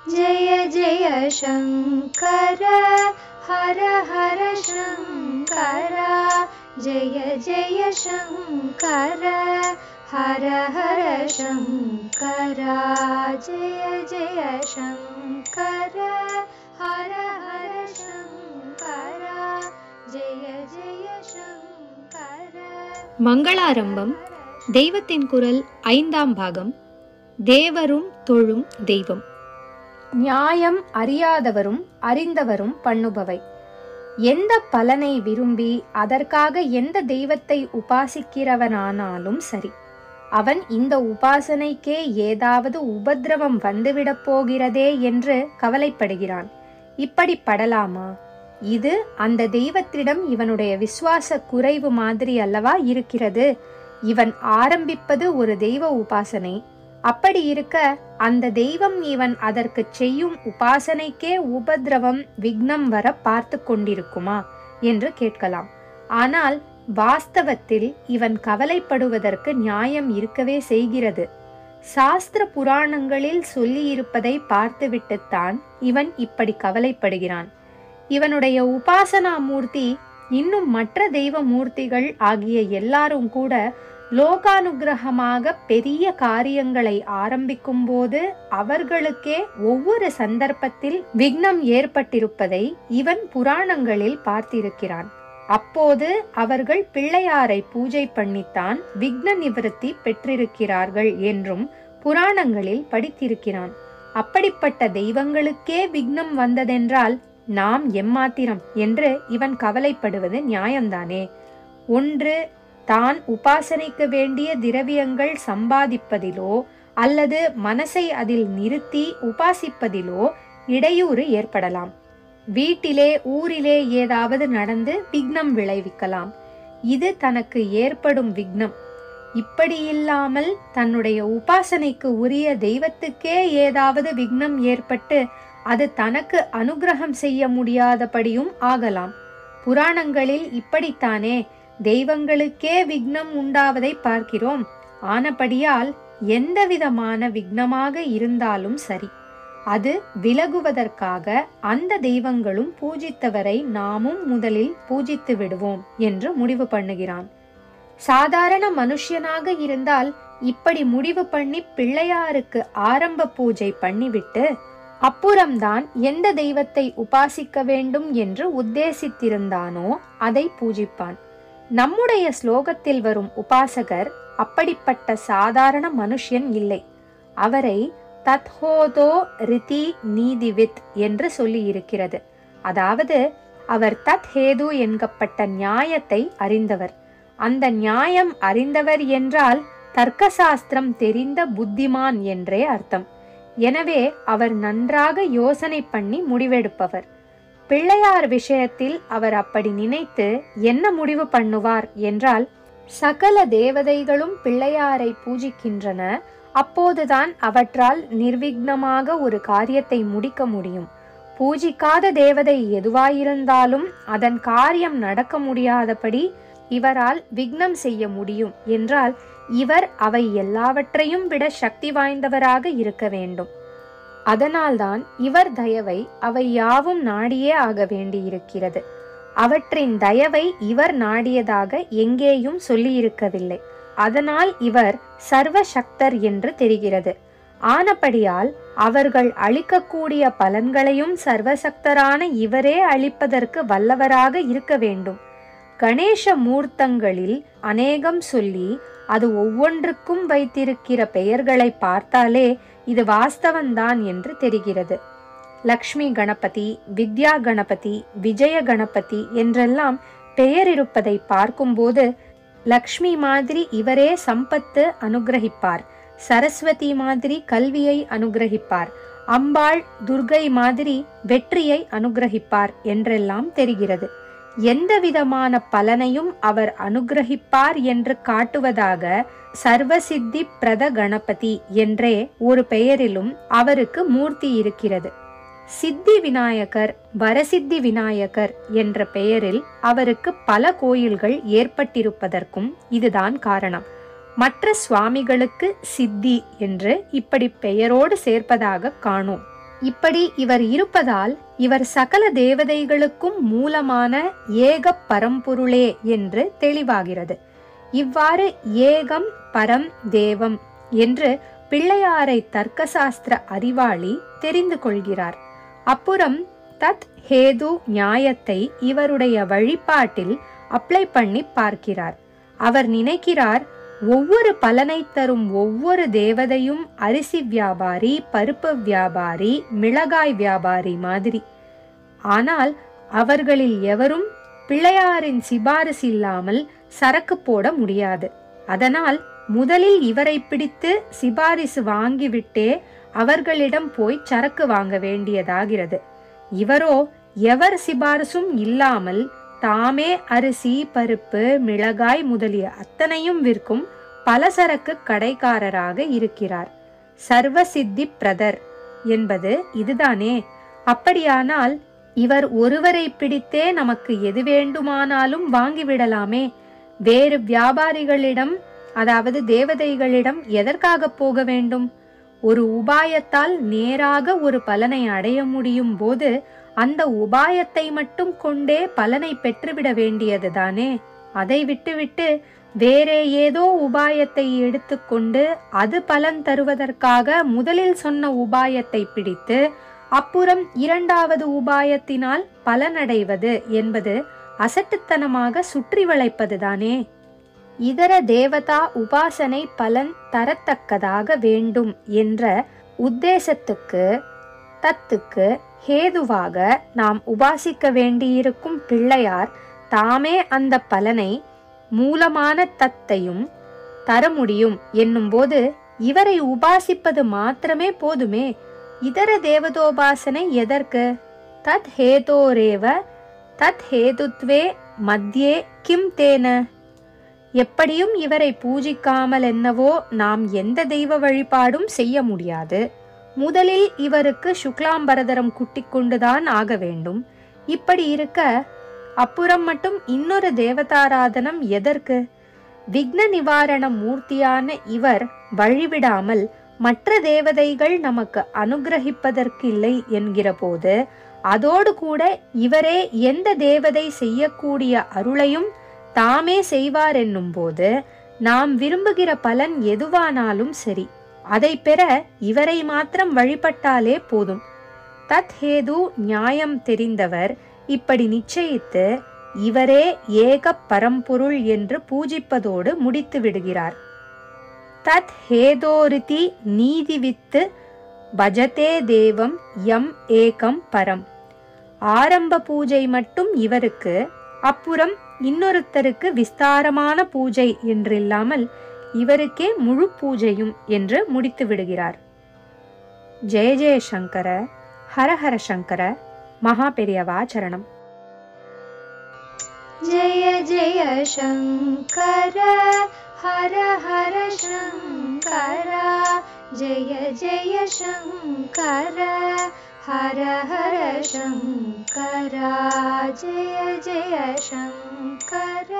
जय जय शङ्कर हर हर शङ्कर जय जय शङ्कर हर हर शङ्कर जय जय शङ्कर हर हर शङ्कर जय जय शङ्कर. மங்களாரம்பம் தெய்வத்தின் குரல் 5ஆம் பாகம். தேவரும் தொழும் தெய்வம். நியாயம் அறியாதவரும் அறிந்தவரும் பண்ணுபவை. எந்த பலனை விரும்பி அதற்காக எந்த தெய்வத்தை உபாசிக்கிறவனானாலும் சரி, அவன் இந்த உபாசனைக்கே ஏதாவது உபத்திரவம் வந்துவிடப் போகிறதே என்று கவலைப்படுகிறான். இப்படி படலாமா? இது அந்த தெய்வத்திடம் இவனுடைய விசுவாச குறைவு மாதிரி அல்லவா இருக்கிறது. இவன் ஆரம்பிப்பது ஒரு தெய்வ உபாசனை. அப்படி இருக்க அந்த தெய்வம் இவன் அதற்கு செய்யும் உபாசனைக்கே உபத்திரவம் விக்னம் வர பார்த்து கொண்டிருக்குமா என்று கேட்கலாம். ஆனால் வாஸ்தவத்தில் இவன் கவலைப்படுவதற்கு நியாயம் இருக்கவே செய்கிறது. சாஸ்திர புராணங்களில் சொல்லியிருப்பதை பார்த்துவிட்டுத்தான் இவன் இப்படி கவலைப்படுகிறான். இவனுடைய உபாசனா மூர்த்தி இன்னும் மற்ற தெய்வ மூர்த்திகள் ஆகிய எல்லாரும் கூட லோகானுகிரகமாக பெரிய காரியங்களை ஆரம்பிக்கும் போது அவர்களுக்கே ஒவ்வொரு சந்தர்ப்பத்தில் விக்னம் ஏற்பட்டிருப்பதை இவன் புராணங்களில் பார்த்திருக்கிறான். அப்போது அவர்கள் பிள்ளையாரை பூஜை பண்ணித்தான் விக்ன நிவர்த்தி பெற்றிருக்கிறார்கள் என்றும் புராணங்களில் படித்திருக்கிறான். அப்படிப்பட்ட தெய்வங்களுக்கே விக்னம் வந்ததென்றால் நாம் எம்மாத்திரம் என்று இவன் கவலைப்படுவது நியாயம்தானே. ஒன்று, தான் உபாசனைக்கு வேண்டிய திரவியங்கள் சம்பாதிப்பதிலோ அல்லது மனசை அதில் நிறுத்தி உபாசிப்பதிலோ இடையூறு ஏற்படலாம். வீட்டிலே ஊரிலே ஏதாவது நடந்து விக்னம் விளைவிக்கலாம். இது தனக்கு ஏற்படும் விக்னம். இப்படியில்லாமல் தன்னுடைய உபாசனைக்கு உரிய தெய்வத்துக்கே ஏதாவது விக்னம் ஏற்பட்டு அது தனக்கு அனுகிரகம் செய்ய முடியாதபடியும் ஆகலாம். புராணங்களில் இப்படித்தானே தெய்வங்களுக்கே விக்னம் உண்டாவதை பார்க்கிறோம். ஆனபடியால் எந்த விதமான விக்னமாக இருந்தாலும் சரி, அது விலகுவதற்காக அந்த தெய்வங்களும் பூஜித்தவரை நாமும் முதலில் பூஜித்து விடுவோம் என்று முடிவு பண்ணுகிறான். சாதாரண மனுஷனாக இருந்தால் இப்படி முடிவு பண்ணி பிள்ளையாருக்கு ஆரம்ப பூஜை பண்ணிவிட்டு அப்புறம்தான் எந்த தெய்வத்தை உபாசிக்க வேண்டும் என்று உத்தேசித்திருந்தானோ அதை பூஜிப்பான். நம்முடைய ஸ்லோகத்தில் வரும் உபாசகர் அப்படிப்பட்ட சாதாரண மனுஷன் இல்லை. அவரை தத்ஹோதோ ரிதி நீதிவித் என்று சொல்லி இருக்கிறது. அதாவது அவர் தத் ஹேது என்கப்பட்ட நியாயத்தை அறிந்தவர். அந்த நியாயம் அறிந்தவர் என்றால் தர்க்கசாஸ்திரம் தெரிந்த புத்திமான் என்றே அர்த்தம். எனவே அவர் நன்றாக யோசனை பண்ணி முடிவெடுப்பவர். பிள்ளையார் விஷயத்தில் அவர் அப்படி நினைத்து என்ன முடிவு பண்ணுவார் என்றால், சகல தேவதைகளும் பிள்ளையாரை பூஜிக்கின்றன. அப்போதுதான் அவற்றால் நிர்விக்னமாக ஒரு காரியத்தை முடிக்க முடியும். பூஜிக்காத தேவதை எதுவாயிருந்தாலும் அதன் காரியம் நடக்க முடியாதபடி இவரால் விக்னம் செய்ய முடியும் என்றால் இவர் அவை எல்லாவற்றையும் விட சக்தி வாய்ந்தவராக இருக்க வேண்டும். அதனால்தான் இவர் தயவை அவை யாவும் நாடியே ஆக வேண்டியிருக்கிறது. அவற்றின் தயவை இவர் நாடியதாக எங்கேயும் சொல்லியிருக்கவில்லை. அதனால் இவர் சர்வசக்தர் என்று தெரிகிறது. ஆனபடியால் அவர்கள் அளிக்கக்கூடிய பலன்களையும் சர்வசக்தரான இவரே அளிப்பதற்கு வல்லவராக இருக்க வேண்டும். கணேச மூர்த்தங்களில் அநேகம் சொல்லி அது ஒவ்வொன்றுக்கும் வைத்திருக்கிற பெயர்களை பார்த்தாலே இது வாஸ்தவன்தான் என்று தெரிகிறது. லக்ஷ்மி கணபதி, வித்யா கணபதி, விஜய கணபதி என்றெல்லாம் பெயர் இருப்பதை பார்க்கும்போது லக்ஷ்மி மாதிரி இவரே சம்பத்து அனுகிரகிப்பார், சரஸ்வதி மாதிரி கல்வியை அனுகிரகிப்பார், அம்பாள் துர்கை மாதிரி வெற்றியை அனுகிரகிப்பார் என்றெல்லாம் தெரிகிறது. எந்த விதமான பலனையும் அவர் அனுகிரகிப்பார் என்று காட்டுவதாக சர்வசித்தி பிரத கணபதி என்றே ஒரு பெயரிலும் அவருக்கு மூர்த்தி இருக்கிறது. சித்தி விநாயகர், வரசித்தி விநாயகர் என்ற பெயரில் அவருக்கு பல கோயில்கள் ஏற்பட்டிருப்பதற்கும் இதுதான் காரணம். மற்ற சுவாமிகளுக்கு சித்தி என்று இப்படி பெயரோடு சேர்ப்பதாக காணோம். இப்படி இவர் இருப்பதால் இவர் சகல தேவதைகளுக்கும் மூலமான ஏக பரம்பொருளே என்று தெளிவாகிறது. இவ்வாறு ஏகம் பரம் தேவம் என்று பிள்ளையாரை தர்க்கசாஸ்திர அறிவாளி தெரிந்து கொள்கிறார். அப்புறம் தத் ஹேது நியாயத்தை இவருடைய வழிபாட்டில் அப்ளை பண்ணி பார்க்கிறார். அவர் நினைக்கிறார், ஒவ்வொரு பலனை தரும் ஒவ்வொரு தேவதையும் அரிசி வியாபாரி, பருப்பு வியாபாரி, மிளகாய் வியாபாரி மாதிரி. ஆனால் அவர்களில் எவரும் பிள்ளையாரின் சிபாரிசு இல்லாமல் சரக்கு போட முடியாது. அதனால் முதலில் இவரை பிடித்து சிபாரிசு வாங்கிவிட்டே அவர்களிடம் போய் சரக்கு வாங்க வேண்டியதாகிறது. இவரோ எவர் சிபாரிசும் இல்லாமல் தாமே அரிசி, பருப்பு, மிளகாய் முதலிய அத்தனையும் விற்கும் பலசரக்கு கடைக்காரராக இருக்கிறார். சர்வ சித்தி பிரதர் என்பது இதுதானே? அப்படியானால் இவர் ஒருவரை பிடித்தே நமக்கு எது வேண்டுமானாலும் வாங்கிவிடலாமே. வேறு வியாபாரிகளிடம், அதாவது தேவதைகளிடம் எதற்காக போக வேண்டும்? ஒரு உபாயத்தால் நேராக ஒரு பலனை அடைய முடியும் போது அந்த உபாயத்தை மட்டும் கொண்டே பலனை பெற்றுவிட வேண்டியதுதானே. அதை விட்டுவிட்டு வேறே ஏதோ உபாயத்தை எடுத்துக்கொண்டு அது பலன் தருவதற்காக முதலில் சொன்ன உபாயத்தை பிடித்து அப்புறம் இரண்டாவது உபாயத்தினால் பலனடைவது என்பது அசட்டுத்தனமாக சுற்றி வளைப்பதுதானே. இதர தேவதா உபாசனை பலன் தரத்தக்கதாக வேண்டும் என்ற உத்தேசத்துக்கு, தத்துக்கு ஹேதுவாக நாம் உபாசிக்க வேண்டியிருக்கும் பிள்ளையார் தாமே அந்த பலனை மூலமான தத்தையும் தர முடியும் என்னும்போது இவரை உபாசிப்பது மாத்திரமே போதுமே. இதர தேவதோபாசனை எதற்கு? தத் ஹேதோரேவ தத் ஹேதுத்வே மத்தியே கிம் தேன. எப்படியும் இவரை பூஜிக்காமல் என்னவோ நாம் எந்த தெய்வ வழிபாடும் செய்ய முடியாது. முதலில் இவருக்கு சுக்லாம்பரதரம் குட்டி கொண்டுதான் ஆக வேண்டும். இப்படி இருக்க அப்புறம் மட்டும் இன்னொரு தேவதாராதனம் எதற்கு? விக்ன நிவாரண மூர்த்தியான இவர் வழிவிடாமல் மற்ற தேவதைகள் நமக்கு அனுகிரகிப்பதற்கில்லை என்கிற போது அதோடு கூட இவரே எந்த தேவதை செய்யக்கூடிய அருளையும் தாமே செய்வார் என்னும் போது நாம் விரும்புகிற பலன் எதுவானாலும் சரி, அதை பெற இவரை மாத்திரம் வழிபட்டாலே போதும். தத் ஹேது நியாயம் தெரிந்தவர் இப்படி நிச்சயித்து இவரே ஏக பரம்பொருள் என்று பூஜிப்பதோடு முடித்து விடுகிறார். தத் ஹேதோரிதி நீதிவித்து பஜதே தேவம் யம் ஏகம் பரம். ஆரம்ப பூஜை மட்டும் இவருக்கு, அப்புறம் இன்னொருத்தருக்கு விஸ்தாரமான பூஜை என்றில்லாமல் இவருக்கே முழு பூஜையும் என்று முடித்து விடுகிறார். ஜெய ஜெய சங்கர, ஹர ஹர சங்கர, மகா பெரியவா சரணம். जय जय शंकर हर हर शंकर, जय जय शंकर हर हर शंकर, जय जय शंकर.